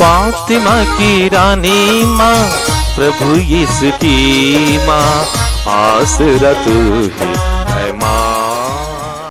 फातिमा की रानी माँ, प्रभु यीशु की माँ, आसरा तू ही है माँ।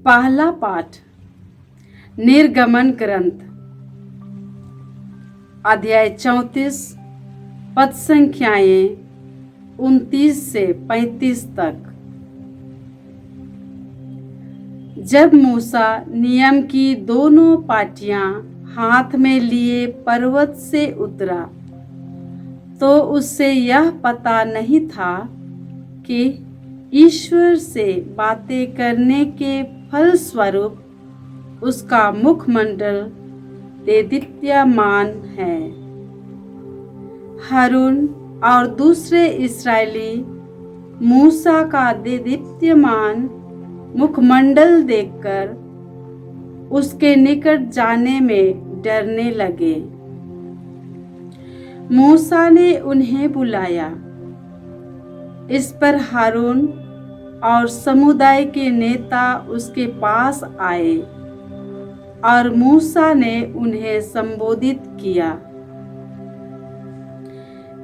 पहला पाठ निर्गमन ग्रंथ अध्याय 34 पद संख्याएं 29 से 35 तक। जब मूसा नियम की दोनों पाटियां हाथ में लिए पर्वत से उतरा तो उससे यह पता नहीं था कि ईश्वर से बातें करने के फलस्वरूप उसका मुखमंडल देदीप्यमान है। हारून और दूसरे इस्राएली मूसा का देदीप्यमान मुखमंडल देखकर उसके निकट जाने में डरने लगे। मूसा ने उन्हें बुलाया। इस पर हारून और समुदाय के नेता उसके पास आए और मूसा ने उन्हें संबोधित किया।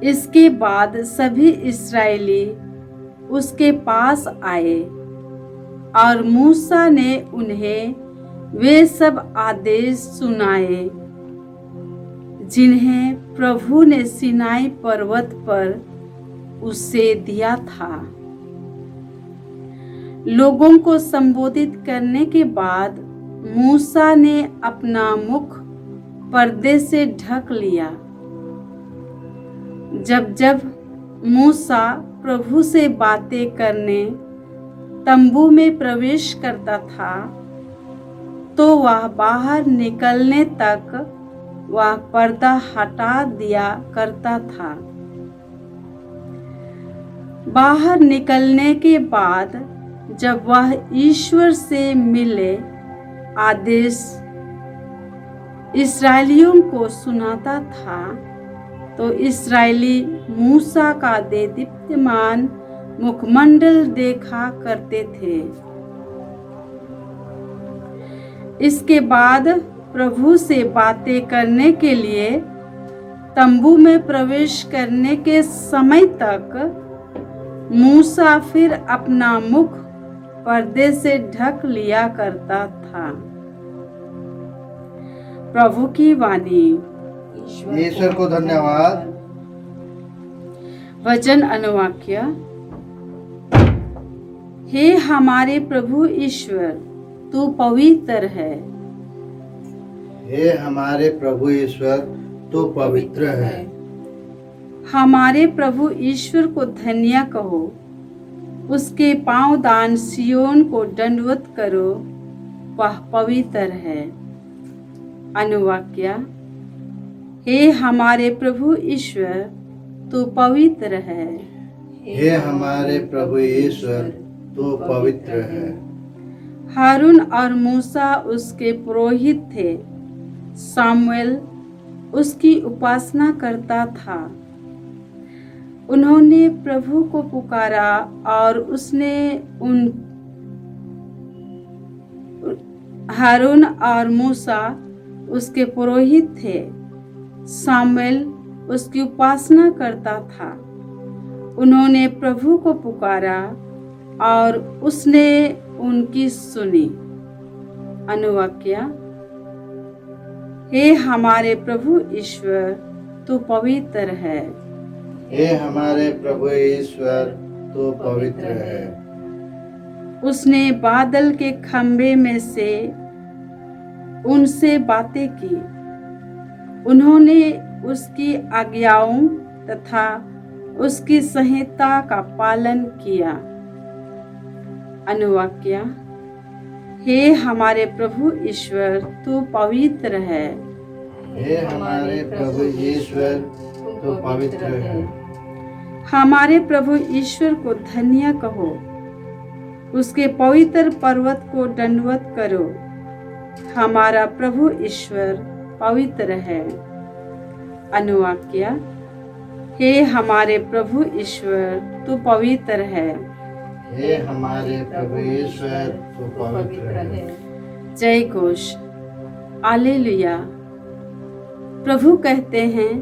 इसके बाद सभी इस्राएली उसके पास आए और मूसा ने उन्हें वे सब आदेश सुनाए जिन्हें प्रभु ने सिनाई पर्वत पर उससे दिया था। लोगों को संबोधित करने के बाद मूसा ने अपना मुख पर्दे से ढक लिया। जब जब मूसा प्रभु से बातें करने तंबू में प्रवेश करता था तो वह बाहर निकलने तक वह पर्दा हटा दिया करता था। बाहर निकलने के बाद जब वह ईश्वर से मिले आदेश इस्राएलियों को सुनाता था तो इस्राएली मूसा का देदीप्यमान मुखमंडल देखा करते थे। इसके बाद प्रभु से बातें करने के लिए तंबू में प्रवेश करने के समय तक मूसा फिर अपना मुख पर्दे से ढक लिया करता था। प्रभु की वाणी। ईश्वर को धन्यवाद। वचन अनुवाक्य। हे हमारे प्रभु ईश्वर, तू पवित्र है। हे हमारे प्रभु ईश्वर, तू पवित्र है। हमारे प्रभु ईश्वर को धन्य कहो, उसके पांवदान सियोन को दंडवत करो, वह पवित्र है। अनुवाक्य। हे हमारे प्रभु ईश्वर, तू पवित्र है। हे हमारे प्रभु ईश्वर, तू पवित्र है। हारून और मूसा उसके पुरोहित थे। सामुएल उसकी उपासना करता था। उन्होंने प्रभु को पुकारा और उसने हारून और मूसा उसके पुरोहित थे। सामुएल उसकी उपासना करता था। उन्होंने प्रभु को पुकारा और उसने उनकी सुनी। अनुवाक्य। हे हमारे प्रभु ईश्वर, तू पवित्र है। हे हमारे प्रभु ईश्वर, तू पवित्र है। उसने बादल के खंभे में से उनसे बातें की। उन्होंने उसकी आज्ञाओं तथा उसकी संहिता का पालन किया। अनुवाक्य। हे हमारे प्रभु ईश्वर, तू पवित्र है। हे हमारे प्रभु ईश्वर, तू पवित्र है। हमारे प्रभु ईश्वर को धन्य कहो, उसके पवित्र पर्वत को दंडवत करो। हमारा प्रभु ईश्वर पवित्र है। अनुवाक्य। हे हमारे प्रभु ईश्वर, तू पवित्र है। हे हमारे प्रभु ईश्वर, तू पवित्र है। जय घोष। हालेलुया। प्रभु कहते हैं,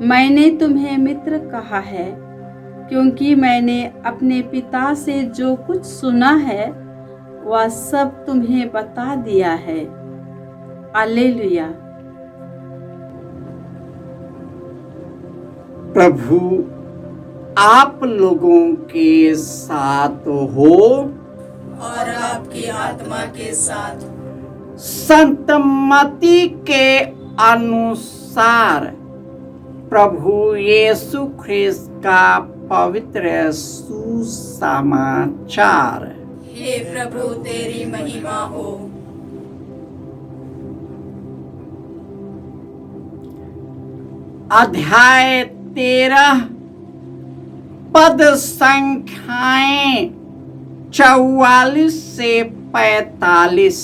मैंने तुम्हें मित्र कहा है, क्योंकि मैंने अपने पिता से जो कुछ सुना है वह सब तुम्हें बता दिया है। हालेलुया। प्रभु आप लोगों के साथ हो और आपकी आत्मा के साथ। संत मत्ती के अनुसार प्रभु यीशु ख्रिस्त का पवित्र सुसमाचार। हे प्रभु तेरी महिमा हो। अध्याय 13 पद संख्याएं 44 से 45।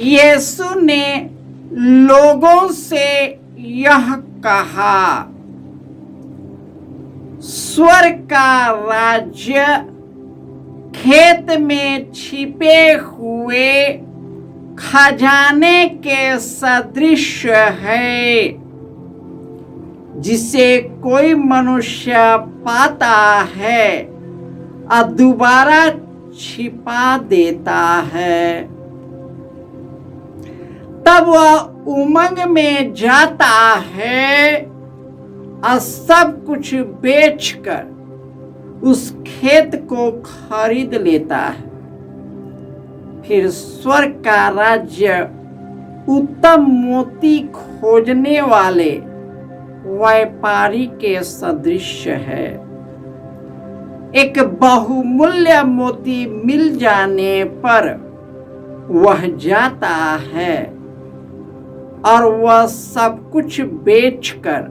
यीशु ने लोगों से यह कहा, स्वर्ग का राज्य खेत में छिपे हुए खजाने के सदृश है, जिसे कोई मनुष्य पाता है और दोबारा छिपा देता है। तब वह उमंग में जाता है और सब कुछ बेचकर उस खेत को खरीद लेता है। फिर स्वर्ग का राज्य उत्तम मोती खोजने वाले व्यापारी के सदृश है। एक बहुमूल्य मोती मिल जाने पर वह जाता है और वह सब कुछ बेचकर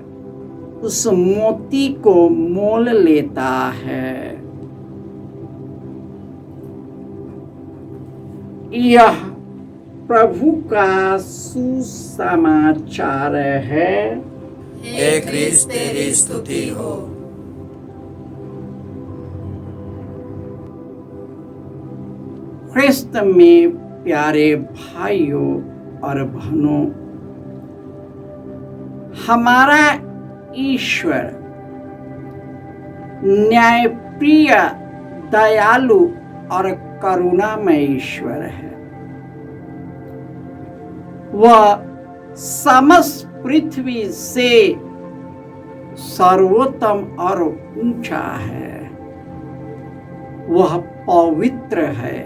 उस मोती को मोल लेता है। यह प्रभु का सुसमाचार है। हे क्रिस्त तेरी स्तुति हो। ख्रिस्त में प्यारे भाइयों और बहनों, हमारा ईश्वर न्यायप्रिय, दयालु और करुणामय ईश्वर है। वह समस्त पृथ्वी से सर्वोत्तम और ऊंचा है। वह पवित्र है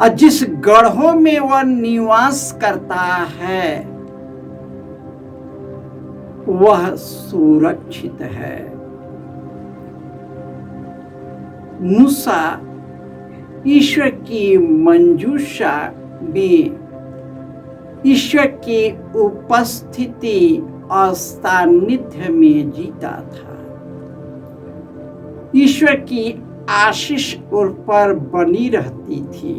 और जिस गढ़ों में वह निवास करता है वह सुरक्षित है। मूसा ईश्वर की मंजूषा में ईश्वर की उपस्थिति और सानिध्य में जीता था। ईश्वर की आशीष उन पर बनी रहती थी।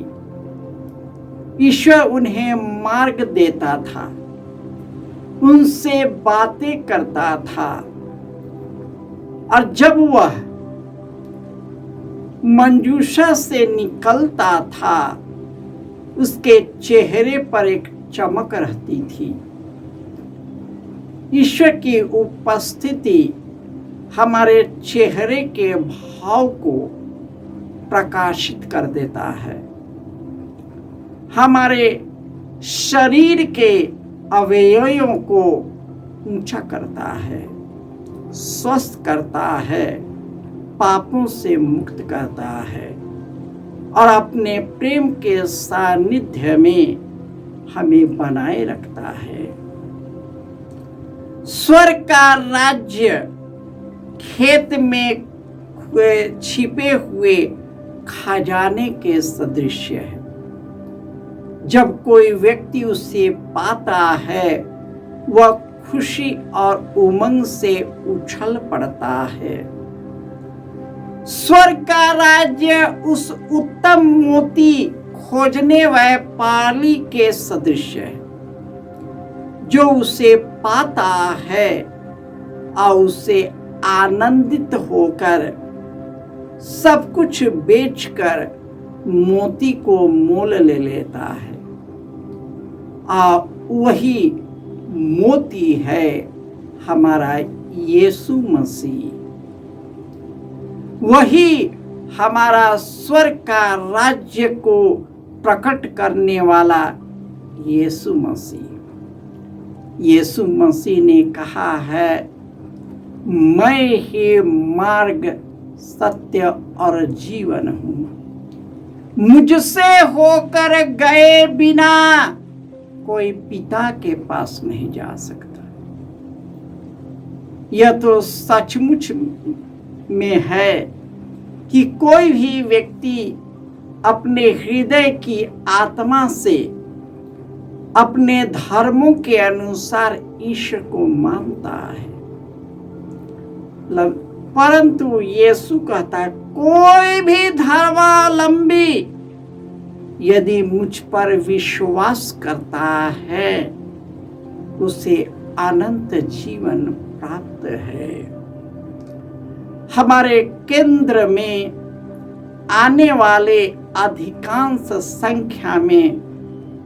ईश्वर उन्हें मार्ग देता था, उनसे बातें करता था, और जब वह मंजूषा से निकलता था उसके चेहरे पर एक चमक रहती थी। ईश्वर की उपस्थिति हमारे चेहरे के भाव को प्रकाशित कर देता है, हमारे शरीर के अवयवों को ऊंचा करता है, स्वस्थ करता है, पापों से मुक्त करता है और अपने प्रेम के सानिध्य में हमें बनाए रखता है। स्वर्ग का राज्य खेत में छिपे हुए खजाने के सदृश है। जब कोई व्यक्ति उसे पाता है वह खुशी और उमंग से उछल पड़ता है। स्वर्ग का राज्य उस उत्तम मोती खोजने व्यापारी के सदृश है जो उसे पाता है और उसे आनंदित होकर सब कुछ बेचकर मोती को मोल ले लेता है। और वही मोती है हमारा यीशु मसीह। वही हमारा स्वर्ग का राज्य को प्रकट करने वाला यीशु मसीह। यीशु मसीह ने कहा है, मैं ही मार्ग, सत्य और जीवन हूँ। मुझसे होकर गए बिना कोई पिता के पास नहीं जा सकता। यह तो सचमुच में है कि कोई भी व्यक्ति अपने हृदय की आत्मा से अपने धर्मों के अनुसार ईश्वर को मानता है, परंतु यीशु कहता है, कोई भी धर्मावलंबी यदि मुझ पर विश्वास करता है उसे अनंत जीवन प्राप्त है। हमारे केंद्र में आने वाले अधिकांश संख्या में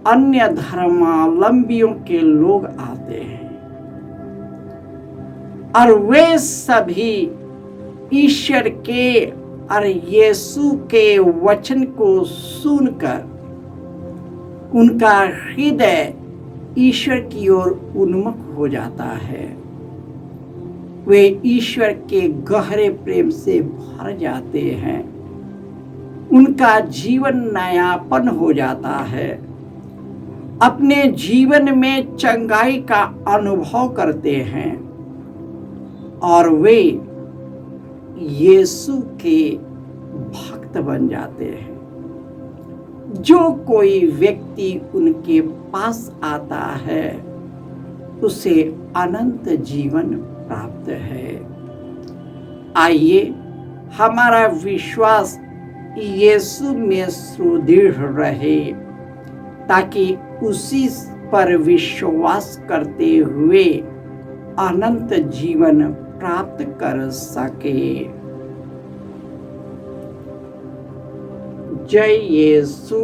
अन्य धर्मावलंबियों के लोग आते हैं और वे सभी ईश्वर के और यीशु के वचन को सुनकर उनका हृदय ईश्वर की ओर उन्मुख हो जाता है। वे ईश्वर के गहरे प्रेम से भर जाते हैं। उनका जीवन नयापन हो जाता है। अपने जीवन में चंगाई का अनुभव करते हैं और वे यीशु के भक्त बन जाते हैं। जो कोई व्यक्ति उनके पास आता है उसे अनंत जीवन प्राप्त है। आइए हमारा विश्वास यीशु में सुदृढ़ रहे ताकि उसी पर विश्वास करते हुए अनंत जीवन प्राप्त कर सके। जय यीशु।